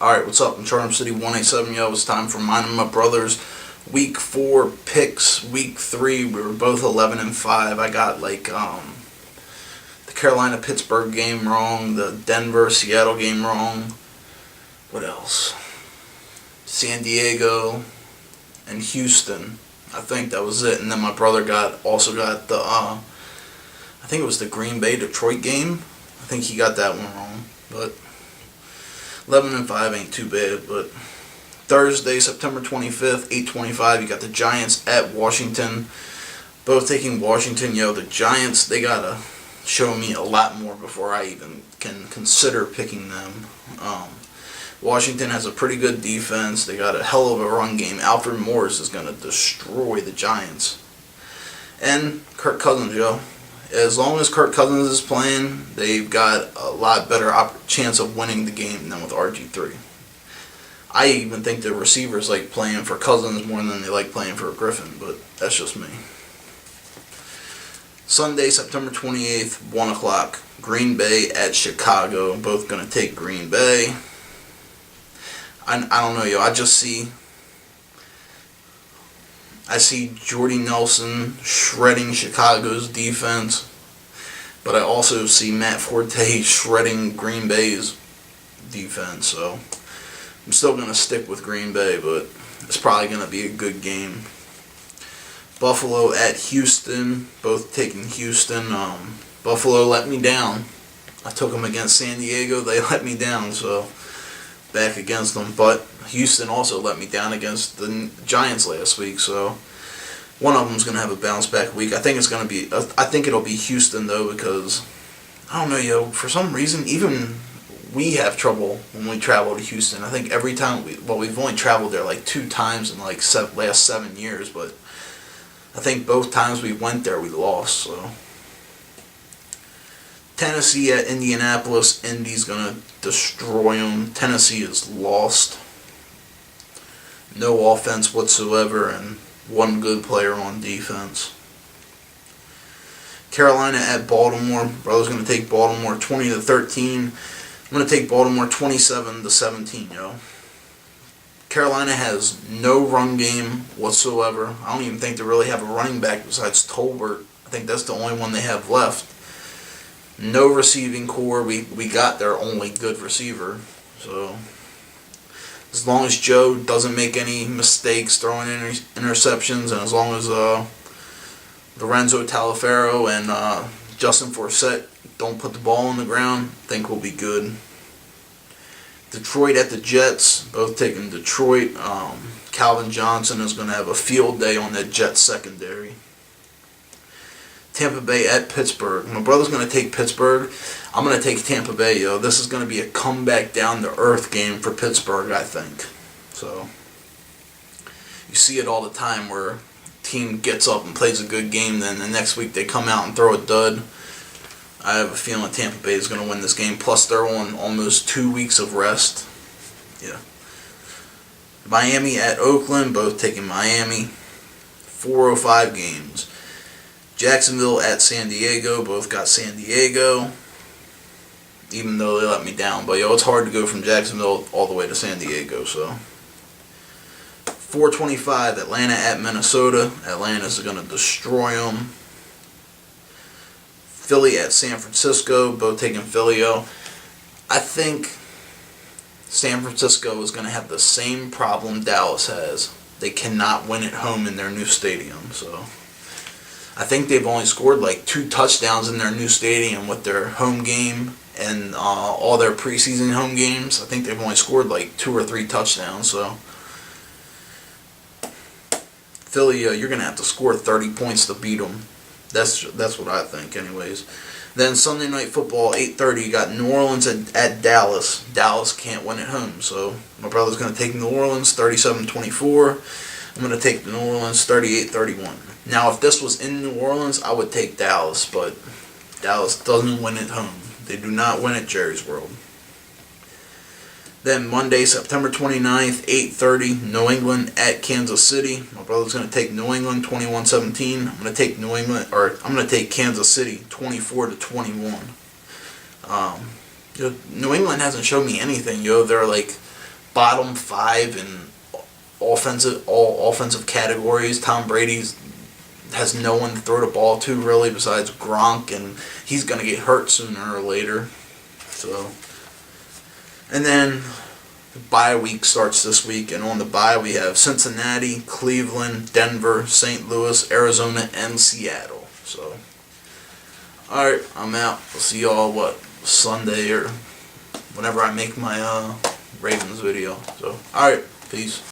Alright, what's up? I'm Charm City 187. Yo, it's time for mine and my brother's Week 4 picks. Week 3, we were both 11-5. I got the Carolina-Pittsburgh game wrong, the Denver-Seattle game wrong. What else? San Diego and Houston. I think that was it. And then my brother also got the I think it was the Green Bay-Detroit game. I think he got that one wrong, but 11-5 ain't too bad. But Thursday, September 25th, 8:25, you got the Giants at Washington. Both taking Washington. Yo, the Giants, they gotta show me a lot more before I even can consider picking them. Washington has a pretty good defense. They got a hell of a run game. Alfred Morris is gonna destroy the Giants. And Kirk Cousins, yo. As long as Kirk Cousins is playing, they've got a lot better chance of winning the game than with RG3. I even think the receivers like playing for Cousins more than they like playing for Griffin, but that's just me. Sunday, September 28th, 1 o'clock, Green Bay at Chicago. Both going to take Green Bay. I don't know, yo. I see Jordy Nelson shredding Chicago's defense, but I also see Matt Forte shredding Green Bay's defense, so I'm still going to stick with Green Bay, but it's probably going to be a good game. Buffalo at Houston, both taking Houston. Buffalo let me down. I took them against San Diego. They let me down, so back against them. But Houston also let me down against the Giants last week, so one of them's going to have a bounce back week. I think it'll be Houston, though, because I don't know, yo, for some reason, even we have trouble when we travel to Houston. I think every time we've only traveled there like 2 times in like last 7 years, but I think both times we went there we lost. So Tennessee at Indianapolis. Indy's gonna destroy them. Tennessee is lost. No offense whatsoever and one good player on defense. Carolina at Baltimore. Brother's gonna take Baltimore 20-13. I'm going to take Baltimore 27-17, yo. Carolina has no run game whatsoever. I don't even think they really have a running back besides Tolbert. I think that's the only one they have left. No receiving core. We got their only good receiver. So as long as Joe doesn't make any mistakes throwing interceptions, and as long as Lorenzo Taliaferro and Justin Forsett don't put the ball on the ground, I think we'll be good. Detroit at the Jets, both taking Detroit. Calvin Johnson is going to have a field day on that Jets secondary. Tampa Bay at Pittsburgh. My brother's going to take Pittsburgh. I'm going to take Tampa Bay, yo. This is going to be a comeback down to earth game for Pittsburgh, I think. So you see it all the time where a team gets up and plays a good game, then the next week they come out and throw a dud. I have a feeling Tampa Bay is going to win this game. Plus, they're on almost 2 weeks of rest. Yeah. Miami at Oakland, both taking Miami. 4:05 games. Jacksonville at San Diego, both got San Diego. Even though they let me down. But, yo, it's hard to go from Jacksonville all the way to San Diego, so. 4:25, Atlanta at Minnesota. Atlanta's going to destroy them. Philly at San Francisco, both taking Philly. I think San Francisco is going to have the same problem Dallas has. They cannot win at home in their new stadium. So I think they've only scored like 2 touchdowns in their new stadium with their home game and all their preseason home games. I think they've only scored like 2 or 3 touchdowns. So Philly, you're going to have to score 30 points to beat them. That's what I think, anyways. Then Sunday Night Football, 8:30, you got New Orleans at Dallas. Dallas can't win at home, so my brother's going to take New Orleans 37-24. I'm going to take New Orleans 38-31. Now, if this was in New Orleans, I would take Dallas, but Dallas doesn't win at home. They do not win at Jerry's World. Then Monday, September 29th, 8:30, New England at Kansas City. My brother's going to take New England 21-17. I'm going to take Kansas City 24-21. New England hasn't shown me anything, yo. They're like bottom 5 in all offensive categories. Tom Brady has no one to throw the ball to really besides Gronk, and he's going to get hurt sooner or later. So, and then the bye week starts this week, and on the bye we have Cincinnati, Cleveland, Denver, St. Louis, Arizona, and Seattle. So, alright, I'm out. I'll see y'all, Sunday or whenever I make my Ravens video. So, alright, peace.